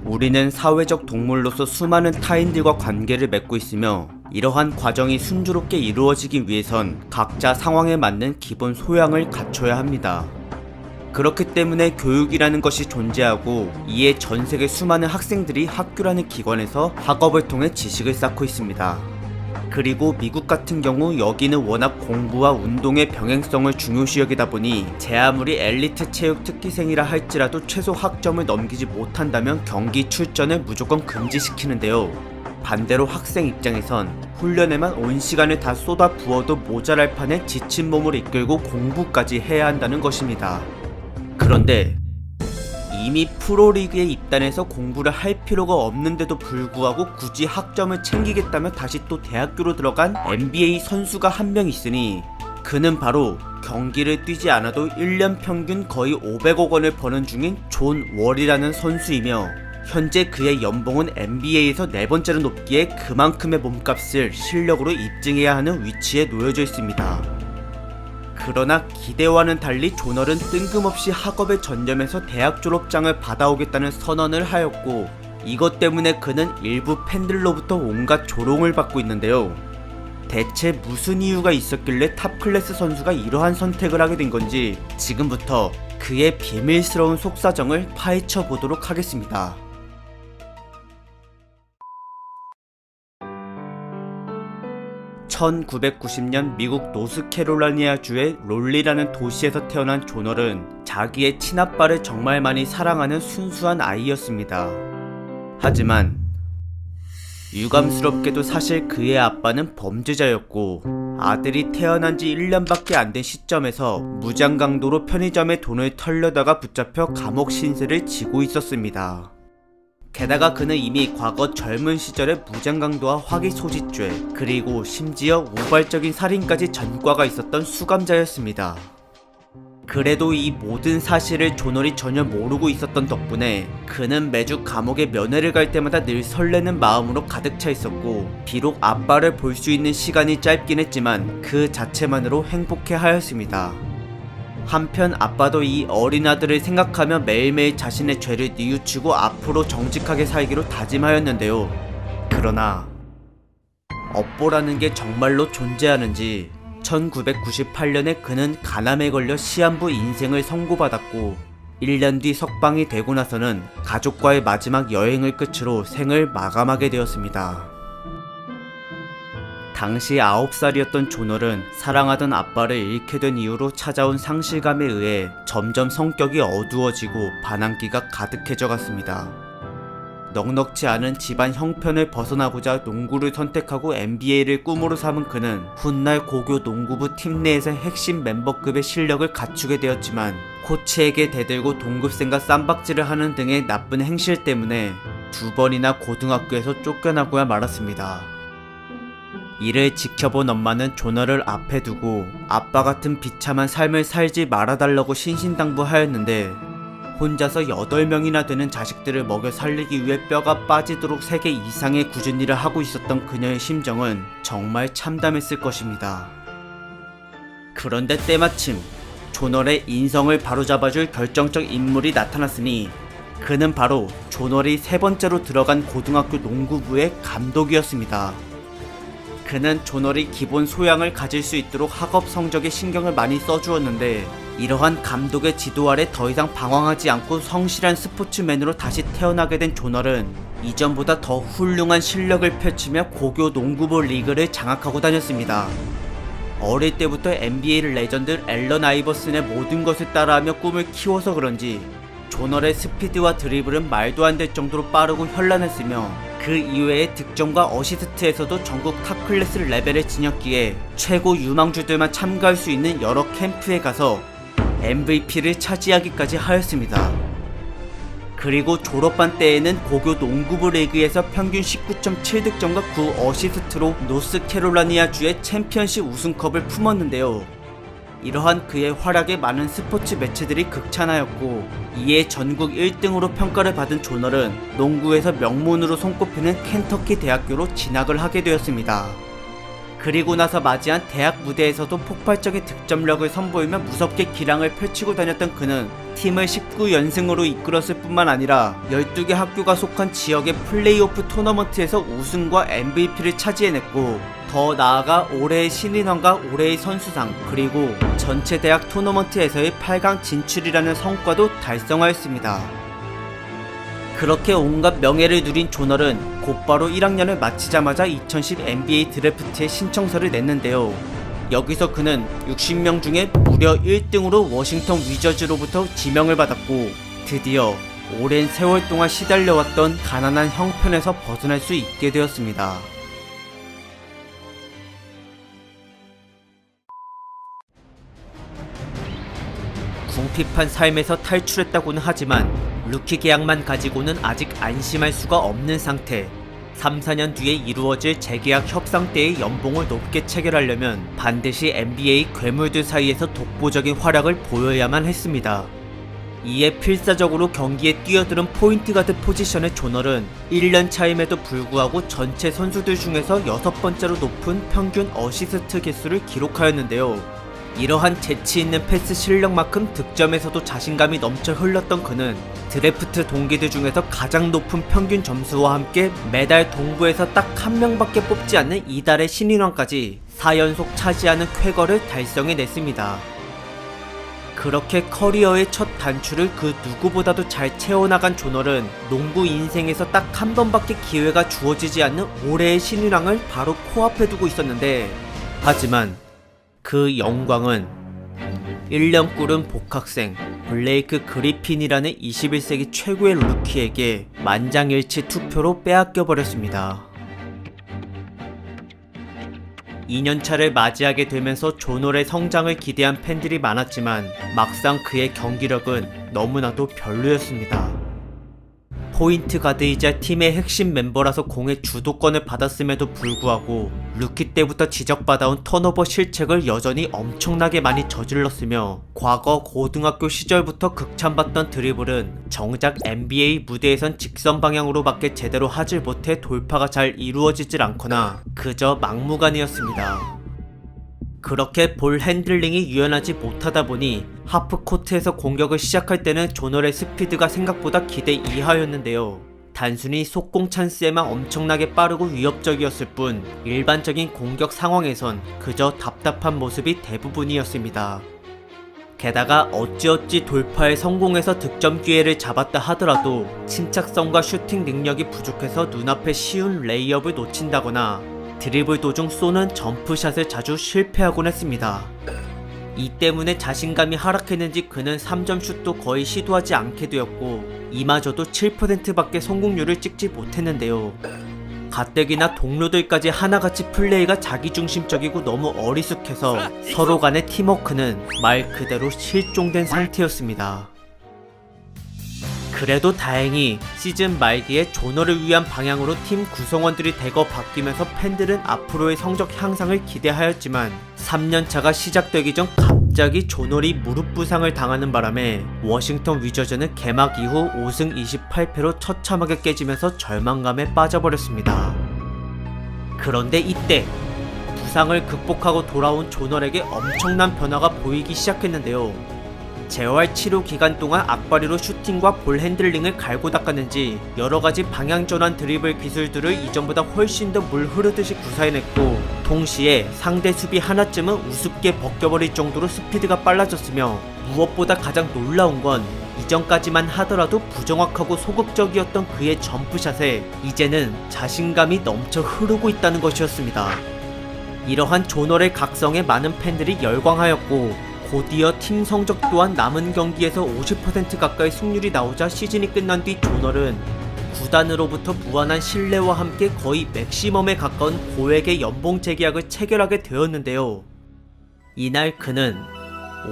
우리는 사회적 동물로서 수많은 타인들과 관계를 맺고 있으며 이러한 과정이 순조롭게 이루어지기 위해선 각자 상황에 맞는 기본 소양을 갖춰야 합니다. 그렇기 때문에 교육이라는 것이 존재하고 이에 전 세계 수많은 학생들이 학교라는 기관에서 학업을 통해 지식을 쌓고 있습니다. 그리고 미국 같은 경우 여기는 워낙 공부와 운동의 병행성을 중요시 여기다 보니 제 아무리 엘리트 체육 특기생이라 할지라도 최소 학점을 넘기지 못한다면 경기 출전을 무조건 금지시키는데요. 반대로 학생 입장에선 훈련에만 온 시간을 다 쏟아 부어도 모자랄 판에 지친 몸을 이끌고 공부까지 해야 한다는 것입니다. 그런데 이미 프로리그에 입단해서 공부를 할 필요가 없는데도 불구하고 굳이 학점을 챙기겠다며 다시 또 대학교로 들어간 NBA 선수가 한 명 있으니 그는 바로 경기를 뛰지 않아도 1년 평균 거의 500억 원을 버는 중인 존 월이라는 선수이며 현재 그의 연봉은 NBA에서 네 번째로 높기에 그만큼의 몸값을 실력으로 입증해야 하는 위치에 놓여져 있습니다. 그러나 기대와는 달리 조널은 뜬금없이 학업에 전념해서 대학 졸업장을 받아오겠다는 선언을 하였고 이것 때문에 그는 일부 팬들로부터 온갖 조롱을 받고 있는데요. 대체 무슨 이유가 있었길래 탑클래스 선수가 이러한 선택을 하게 된 건지 지금부터 그의 비밀스러운 속사정을 파헤쳐 보도록 하겠습니다. (1990년) 미국 노스캐롤라이나주의 롤리라는 도시에서 태어난 조널은 자기의 친아빠를 정말 많이 사랑하는 순수한 아이였습니다. 하지만 유감스럽게도 사실 그의 아빠는 범죄자였고 아들이 태어난 지 1년밖에 안 된 시점에서 무장강도로 편의점에 돈을 털려다가 붙잡혀 감옥 신세를 지고 있었습니다. 게다가 그는 이미 과거 젊은 시절에 무장강도와 화기소지죄 그리고 심지어 우발적인 살인까지 전과가 있었던 수감자였습니다. 그래도 이 모든 사실을 조널이 전혀 모르고 있었던 덕분에 그는 매주 감옥에 면회를 갈 때마다 늘 설레는 마음으로 가득 차 있었고 비록 아빠를 볼 수 있는 시간이 짧긴 했지만 그 자체만으로 행복해 하였습니다. 한편 아빠도 이 어린 아들을 생각하며 매일매일 자신의 죄를 뉘우치고 앞으로 정직하게 살기로 다짐하였는데요. 그러나 업보라는 게 정말로 존재하는지 1998년에 그는 간암에 걸려 시한부 인생을 선고받았고 1년 뒤 석방이 되고 나서는 가족과의 마지막 여행을 끝으로 생을 마감하게 되었습니다. 당시 9살이었던 조널은 사랑하던 아빠를 잃게 된 이후로 찾아온 상실감에 의해 점점 성격이 어두워지고 반항기가 가득해져 갔습니다. 넉넉지 않은 집안 형편을 벗어나고자 농구를 선택하고 NBA를 꿈으로 삼은 그는 훗날 고교 농구부 팀 내에서 핵심 멤버급의 실력을 갖추게 되었지만 코치에게 대들고 동급생과 쌈박질을 하는 등의 나쁜 행실 때문에 2번이나 고등학교에서 쫓겨나고야 말았습니다. 이를 지켜본 엄마는 조널을 앞에 두고 아빠 같은 비참한 삶을 살지 말아달라고 신신당부하였는데 혼자서 8명이나 되는 자식들을 먹여 살리기 위해 뼈가 빠지도록 3개 이상의 굳은 일을 하고 있었던 그녀의 심정은 정말 참담했을 것입니다. 그런데 때마침 조널의 인성을 바로잡아줄 결정적 인물이 나타났으니 그는 바로 조널이 3번째로 들어간 고등학교 농구부의 감독이었습니다. 그는 조널이 기본 소양을 가질 수 있도록 학업 성적에 신경을 많이 써주었는데 이러한 감독의 지도 아래 더 이상 방황하지 않고 성실한 스포츠맨으로 다시 태어나게 된 조널은 이전보다 더 훌륭한 실력을 펼치며 고교 농구부 리그를 장악하고 다녔습니다. 어릴 때부터 NBA 레전드 앨런 아이버슨의 모든 것을 따라하며 꿈을 키워서 그런지 조널의 스피드와 드리블은 말도 안 될 정도로 빠르고 현란했으며 그 이외의 득점과 어시스트에서도 전국 탑클래스 레벨에 지녔기에 최고 유망주들만 참가할 수 있는 여러 캠프에 가서 MVP를 차지하기까지 하였습니다. 그리고 졸업반 때에는 고교 농구부 리그에서 평균 19.7득점과 9어시스트로 노스캐롤라이나주의 챔피언십 우승컵을 품었는데요. 이러한 그의 활약에 많은 스포츠 매체들이 극찬하였고 이에 전국 1등으로 평가를 받은 조널은 농구에서 명문으로 손꼽히는 켄터키 대학교로 진학을 하게 되었습니다. 그리고 나서 맞이한 대학 무대에서도 폭발적인 득점력을 선보이며 무섭게 기량을 펼치고 다녔던 그는 팀을 19연승으로 이끌었을 뿐만 아니라 12개 학교가 속한 지역의 플레이오프 토너먼트에서 우승과 MVP를 차지해냈고, 더 나아가 올해의 신인왕과 올해의 선수상, 그리고 전체 대학 토너먼트에서의 8강 진출이라는 성과도 달성하였습니다. 그렇게 온갖 명예를 누린 조널은 곧바로 1학년을 마치자마자 2010 NBA 드래프트에 신청서를 냈는데요. 여기서 그는 60명 중에 무려 1등으로 워싱턴 위저즈로부터 지명을 받았고, 드디어 오랜 세월 동안 시달려왔던 가난한 형편에서 벗어날 수 있게 되었습니다. 궁핍한 삶에서 탈출했다고는 하지만 루키 계약만 가지고는 아직 안심할 수가 없는 상태. 3-4년 뒤에 이루어질 재계약 협상 때의 연봉을 높게 체결하려면 반드시 NBA 괴물들 사이에서 독보적인 활약을 보여야만 했습니다. 이에 필사적으로 경기에 뛰어드는 포인트 가드 포지션의 조널은 1년 차임에도 불구하고 전체 선수들 중에서 6번째로 높은 평균 어시스트 개수를 기록하였는데요. 이러한 재치있는 패스 실력만큼 득점에서도 자신감이 넘쳐 흘렀던 그는 드래프트 동기들 중에서 가장 높은 평균 점수와 함께 매달 동부에서 딱 한 명밖에 뽑지 않는 이달의 신인왕까지 4연속 차지하는 쾌거를 달성해냈습니다. 그렇게 커리어의 첫 단추를 그 누구보다도 잘 채워나간 조널은 농구 인생에서 딱 한 번밖에 기회가 주어지지 않는 올해의 신인왕을 바로 코앞에 두고 있었는데, 하지만 그 영광은 1년 꿇은 복학생 블레이크 그리핀이라는 21세기 최고의 루키에게 만장일치 투표로 빼앗겨버렸습니다. 2년차를 맞이하게 되면서 조널의 성장을 기대한 팬들이 많았지만 막상 그의 경기력은 너무나도 별로였습니다. 포인트 가드이자 팀의 핵심 멤버라서 공의 주도권을 받았음에도 불구하고 루키 때부터 지적받아온 턴오버 실책을 여전히 엄청나게 많이 저질렀으며, 과거 고등학교 시절부터 극찬받던 드리블은 정작 NBA 무대에선 직선 방향으로밖에 제대로 하질 못해 돌파가 잘 이루어지질 않거나 그저 막무가내였습니다. 그렇게 볼 핸들링이 유연하지 못하다 보니 하프코트에서 공격을 시작할 때는 조널의 스피드가 생각보다 기대 이하였는데요. 단순히 속공 찬스에만 엄청나게 빠르고 위협적이었을 뿐 일반적인 공격 상황에선 그저 답답한 모습이 대부분이었습니다. 게다가 어찌어찌 돌파에 성공해서 득점 기회를 잡았다 하더라도 침착성과 슈팅 능력이 부족해서 눈앞에 쉬운 레이업을 놓친다거나 드리블 도중 쏘는 점프샷을 자주 실패하곤 했습니다. 이 때문에 자신감이 하락했는지 그는 3점 슛도 거의 시도하지 않게 되었고, 이마저도 7%밖에 성공률을 찍지 못했는데요. 가뜩이나 동료들까지 하나같이 플레이가 자기중심적이고 너무 어리숙해서 서로 간의 팀워크는 말 그대로 실종된 상태였습니다. 그래도 다행히 시즌 말기에 조널을 위한 방향으로 팀 구성원들이 대거 바뀌면서 팬들은 앞으로의 성적 향상을 기대하였지만 3년차가 시작되기 전 갑자기 조널이 무릎 부상을 당하는 바람에 워싱턴 위저즈는 개막 이후 5승 28패로 처참하게 깨지면서 절망감에 빠져버렸습니다. 그런데 이때 부상을 극복하고 돌아온 조널에게 엄청난 변화가 보이기 시작했는데요. 재활 치료 기간 동안 악바리로 슈팅과 볼 핸들링을 갈고 닦았는지 여러가지 방향 전환 드리블 기술들을 이전보다 훨씬 더 물 흐르듯이 구사해냈고, 동시에 상대 수비 하나쯤은 우습게 벗겨버릴 정도로 스피드가 빨라졌으며, 무엇보다 가장 놀라운 건 이전까지만 하더라도 부정확하고 소극적이었던 그의 점프샷에 이제는 자신감이 넘쳐 흐르고 있다는 것이었습니다. 이러한 조널의 각성에 많은 팬들이 열광하였고, 곧이어 팀 성적 또한 남은 경기에서 50% 가까이 승률이 나오자 시즌이 끝난 뒤 조널은 구단으로부터 무한한 신뢰와 함께 거의 맥시멈에 가까운 고액의 연봉 재계약을 체결하게 되었는데요. 이날 그는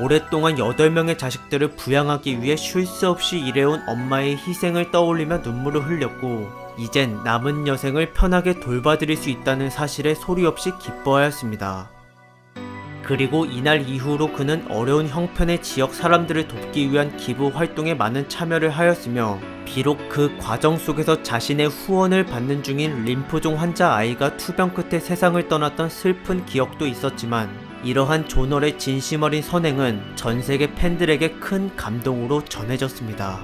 오랫동안 8명의 자식들을 부양하기 위해 쉴 수 없이 일해온 엄마의 희생을 떠올리며 눈물을 흘렸고, 이젠 남은 여생을 편하게 돌봐드릴 수 있다는 사실에 소리 없이 기뻐하였습니다. 그리고 이날 이후로 그는 어려운 형편의 지역 사람들을 돕기 위한 기부 활동에 많은 참여를 하였으며, 비록 그 과정 속에서 자신의 후원을 받는 중인 림프종 환자 아이가 투병 끝에 세상을 떠났던 슬픈 기억도 있었지만, 이러한 조널의 진심 어린 선행은 전 세계 팬들에게 큰 감동으로 전해졌습니다.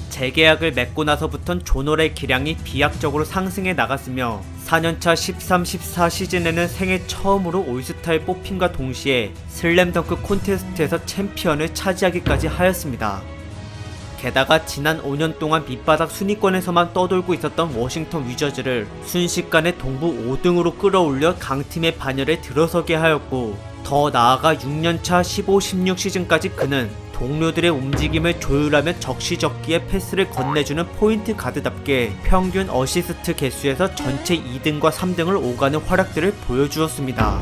재계약을 맺고 나서부턴 조널의 기량이 비약적으로 상승해 나갔으며 4년차 13-14 시즌에는 생애 처음으로 올스타에 뽑힘과 동시에 슬램덩크 콘테스트에서 챔피언을 차지하기까지 하였습니다. 게다가 지난 5년 동안 밑바닥 순위권에서만 떠돌고 있었던 워싱턴 위저즈를 순식간에 동부 5등으로 끌어올려 강팀의 반열에 들어서게 하였고, 더 나아가 6년차 15-16 시즌까지 그는 동료들의 움직임을 조율하며 적시적기에 패스를 건네주는 포인트 가드답게 평균 어시스트 개수에서 전체 2등과 3등을 오가는 활약들을 보여주었습니다.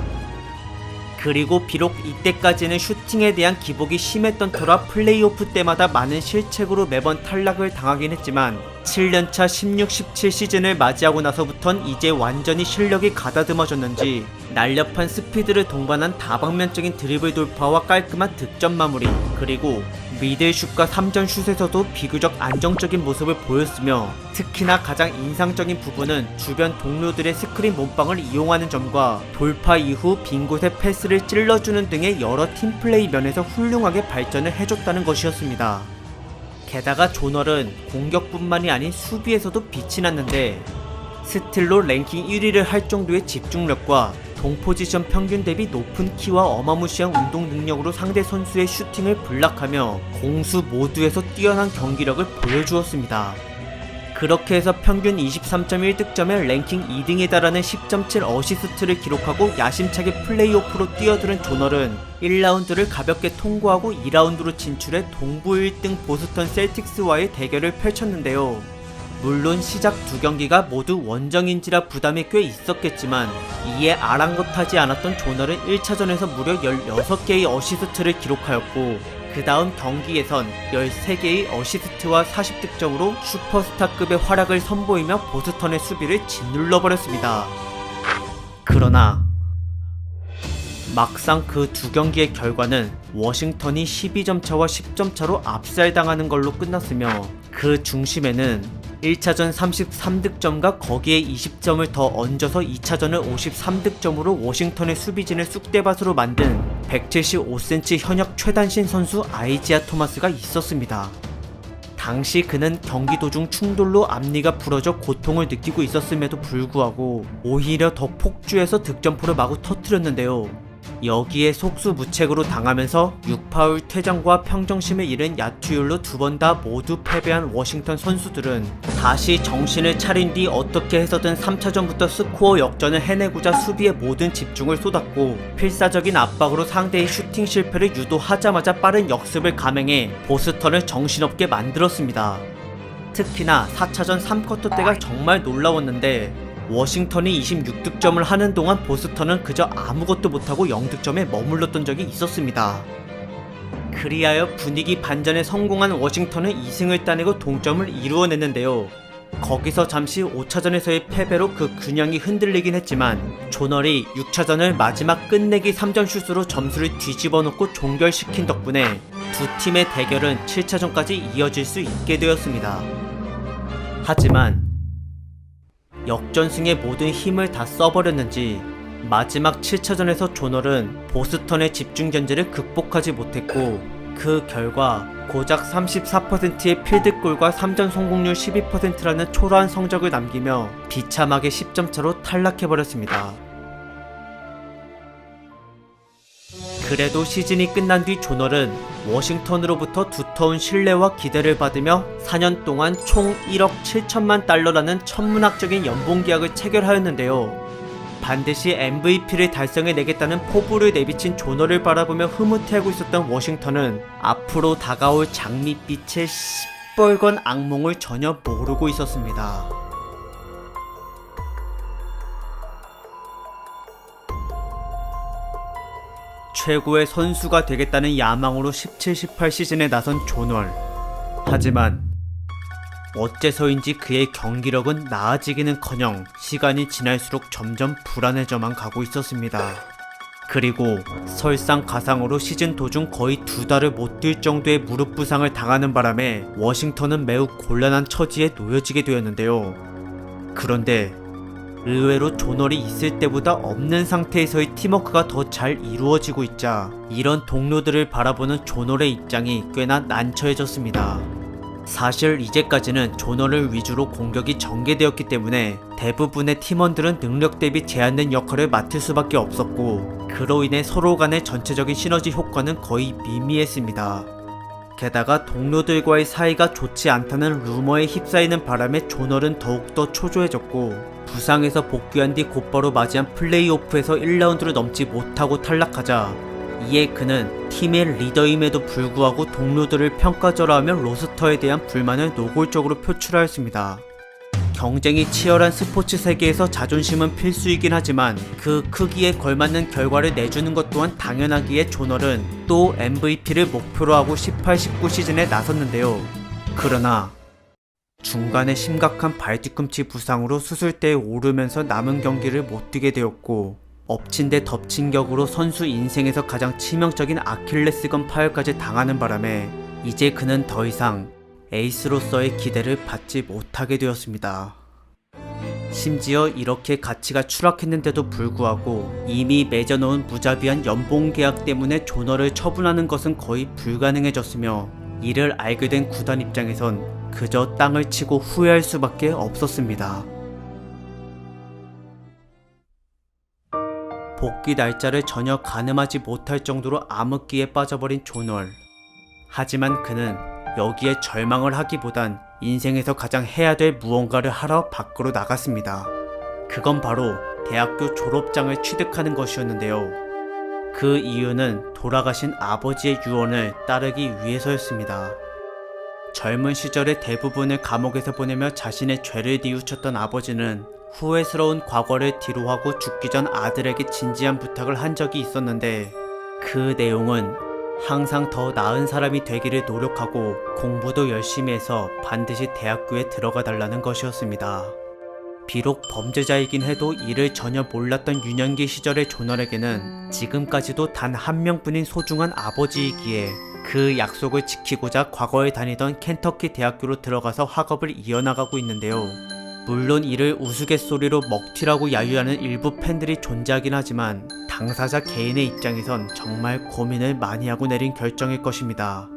그리고 비록 이때까지는 슈팅에 대한 기복이 심했던 터라 플레이오프 때마다 많은 실책으로 매번 탈락을 당하긴 했지만 7년차 16-17 시즌을 맞이하고 나서부턴 이제 완전히 실력이 가다듬어졌는지 날렵한 스피드를 동반한 다방면적인 드리블 돌파와 깔끔한 득점 마무리, 그리고 미들슛과 3점 슛에서도 비교적 안정적인 모습을 보였으며, 특히나 가장 인상적인 부분은 주변 동료들의 스크린 몸빵을 이용하는 점과 돌파 이후 빈 곳에 패스를 찔러주는 등의 여러 팀플레이 면에서 훌륭하게 발전을 해줬다는 것이었습니다. 게다가 조널은 공격뿐만이 아닌 수비에서도 빛이 났는데, 스틸로 랭킹 1위를 할 정도의 집중력과 동포지션 평균 대비 높은 키와 어마무시한 운동 능력으로 상대 선수의 슈팅을 블락하며 공수 모두에서 뛰어난 경기력을 보여주었습니다. 그렇게 해서 평균 23.1득점에 랭킹 2등에 달하는 10.7 어시스트를 기록하고 야심차게 플레이오프로 뛰어드는 조널은 1라운드를 가볍게 통과하고 2라운드로 진출해 동부 1등 보스턴 셀틱스와의 대결을 펼쳤는데요. 물론 시작 두 경기가 모두 원정인지라 부담이 꽤 있었겠지만 이에 아랑곳하지 않았던 조널은 1차전에서 무려 16개의 어시스트를 기록하였고, 그 다음 경기에선 13개의 어시스트와 40득점으로 슈퍼스타급의 활약을 선보이며 보스턴의 수비를 짓눌러버렸습니다. 그러나 막상 그 두 경기의 결과는 워싱턴이 12점 차와 10점 차로 압살당하는 걸로 끝났으며, 그 중심에는 1차전 33득점과 거기에 20점을 더 얹어서 2차전을 53득점으로 워싱턴의 수비진을 쑥대밭으로 만든 175cm 현역 최단신 선수 아이지아 토마스가 있었습니다. 당시 그는 경기 도중 충돌로 앞니가 부러져 고통을 느끼고 있었음에도 불구하고 오히려 더 폭주해서 득점포를 마구 터뜨렸는데요. 여기에 속수무책으로 당하면서 6파울 퇴장과 평정심을 잃은 야투율로 두 번 다 모두 패배한 워싱턴 선수들은 다시 정신을 차린 뒤 어떻게 해서든 3차전부터 스코어 역전을 해내고자 수비에 모든 집중을 쏟았고, 필사적인 압박으로 상대의 슈팅 실패를 유도하자마자 빠른 역습을 감행해 보스턴을 정신없게 만들었습니다. 특히나 4차전 3쿼터 때가 정말 놀라웠는데, 워싱턴이 26득점을 하는 동안 보스턴은 그저 아무것도 못하고 0득점에 머물렀던 적이 있었습니다. 그리하여 분위기 반전에 성공한 워싱턴은 2승을 따내고 동점을 이루어냈는데요. 거기서 잠시 5차전에서의 패배로 그 균형이 흔들리긴 했지만, 조널이 6차전을 마지막 끝내기 3점 슛으로 점수를 뒤집어 놓고 종결시킨 덕분에 두 팀의 대결은 7차전까지 이어질 수 있게 되었습니다. 하지만 역전승에 모든 힘을 다 써버렸는지 마지막 7차전에서 조널은 보스턴의 집중견제를 극복하지 못했고, 그 결과 고작 34%의 필드골과 3점 성공률 12%라는 초라한 성적을 남기며 비참하게 10점 차로 탈락해버렸습니다. 그래도 시즌이 끝난 뒤 조널은 워싱턴으로부터 두터운 신뢰와 기대를 받으며 4년 동안 총 1억 7천만 달러라는 천문학적인 연봉계약을 체결하였는데요. 반드시 MVP를 달성해내겠다는 포부를 내비친 조널을 바라보며 흐뭇해하고 있었던 워싱턴은 앞으로 다가올 장밋빛의 시뻘건 악몽을 전혀 모르고 있었습니다. 최고의 선수가 되겠다는 야망으로 17-18 시즌에 나선 조널. 하지만 어째서인지 그의 경기력은 나아지기는커녕 시간이 지날수록 점점 불안해져만 가고 있었습니다. 그리고 설상가상으로 시즌 도중 거의 2달을 못 뛸 정도의 무릎 부상을 당하는 바람에 워싱턴은 매우 곤란한 처지에 놓여지게 되었는데요. 그런데 의외로 존월이 있을 때보다 없는 상태에서의 팀워크가 더 잘 이루어지고 있자 이런 동료들을 바라보는 존월의 입장이 꽤나 난처해졌습니다. 사실 이제까지는 존월을 위주로 공격이 전개되었기 때문에 대부분의 팀원들은 능력 대비 제한된 역할을 맡을 수밖에 없었고, 그로 인해 서로 간의 전체적인 시너지 효과는 거의 미미했습니다. 게다가 동료들과의 사이가 좋지 않다는 루머에 휩싸이는 바람에 존월은 더욱더 초조해졌고, 부상에서 복귀한 뒤 곧바로 맞이한 플레이오프에서 1라운드를 넘지 못하고 탈락하자 이에 그는 팀의 리더임에도 불구하고 동료들을 평가절하하며 로스터에 대한 불만을 노골적으로 표출하였습니다. 경쟁이 치열한 스포츠 세계에서 자존심은 필수이긴 하지만 그 크기에 걸맞는 결과를 내주는 것 또한 당연하기에 존월은 또 MVP를 목표로 하고 18-19 시즌에 나섰는데요. 그러나 중간에 심각한 발뒤꿈치 부상으로 수술대에 오르면서 남은 경기를 못 뛰게 되었고, 엎친 데 덮친 격으로 선수 인생에서 가장 치명적인 아킬레스건 파열까지 당하는 바람에 이제 그는 더 이상 에이스로서의 기대를 받지 못하게 되었습니다. 심지어 이렇게 가치가 추락했는데도 불구하고 이미 맺어놓은 무자비한 연봉 계약 때문에 존월을 처분하는 것은 거의 불가능해졌으며, 이를 알게 된 구단 입장에선 그저 땅을 치고 후회할 수밖에 없었습니다. 복귀 날짜를 전혀 가늠하지 못할 정도로 암흑기에 빠져버린 존월. 하지만 그는 여기에 절망을 하기보단 인생에서 가장 해야 될 무언가를 하러 밖으로 나갔습니다. 그건 바로 대학교 졸업장을 취득하는 것이었는데요. 그 이유는 돌아가신 아버지의 유언을 따르기 위해서였습니다. 젊은 시절의 대부분을 감옥에서 보내며 자신의 죄를 뉘우쳤던 아버지는 후회스러운 과거를 뒤로하고 죽기 전 아들에게 진지한 부탁을 한 적이 있었는데, 그 내용은 항상 더 나은 사람이 되기를 노력하고 공부도 열심히 해서 반드시 대학교에 들어가 달라는 것이었습니다. 비록 범죄자이긴 해도 이를 전혀 몰랐던 유년기 시절의 존월에게는 지금까지도 단 한 명뿐인 소중한 아버지이기에 그 약속을 지키고자 과거에 다니던 켄터키 대학교로 들어가서 학업을 이어나가고 있는데요. 물론 이를 우스갯소리로 먹튀라고 야유하는 일부 팬들이 존재하긴 하지만 당사자 개인의 입장에선 정말 고민을 많이 하고 내린 결정일 것입니다.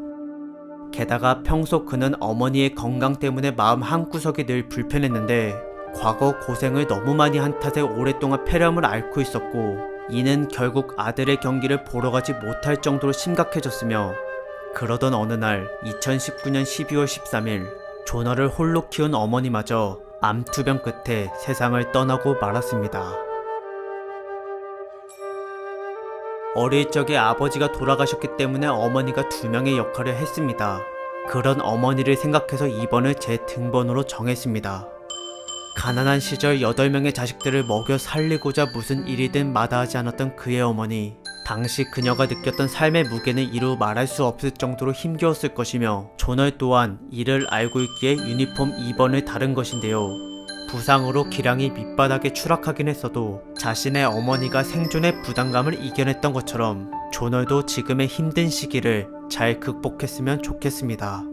게다가 평소 그는 어머니의 건강 때문에 마음 한구석이 늘 불편했는데, 과거 고생을 너무 많이 한 탓에 오랫동안 폐렴을 앓고 있었고, 이는 결국 아들의 경기를 보러 가지 못할 정도로 심각해졌으며, 그러던 어느 날 2019년 12월 13일 존월을 홀로 키운 어머니마저 암투병 끝에 세상을 떠나고 말았습니다. 어릴 적에 아버지가 돌아가셨기 때문에 어머니가 2명의 역할을 했습니다. 그런 어머니를 생각해서 2번을 제 등번호로 정했습니다. 가난한 시절 8명의 자식들을 먹여 살리고자 무슨 일이든 마다하지 않았던 그의 어머니. 당시 그녀가 느꼈던 삶의 무게는 이루 말할 수 없을 정도로 힘겨웠을 것이며, 존월 또한 이를 알고 있기에 유니폼 2번을 다른 것인데요. 부상으로 기량이 밑바닥에 추락하긴 했어도 자신의 어머니가 생존의 부담감을 이겨냈던 것처럼 존월도 지금의 힘든 시기를 잘 극복했으면 좋겠습니다.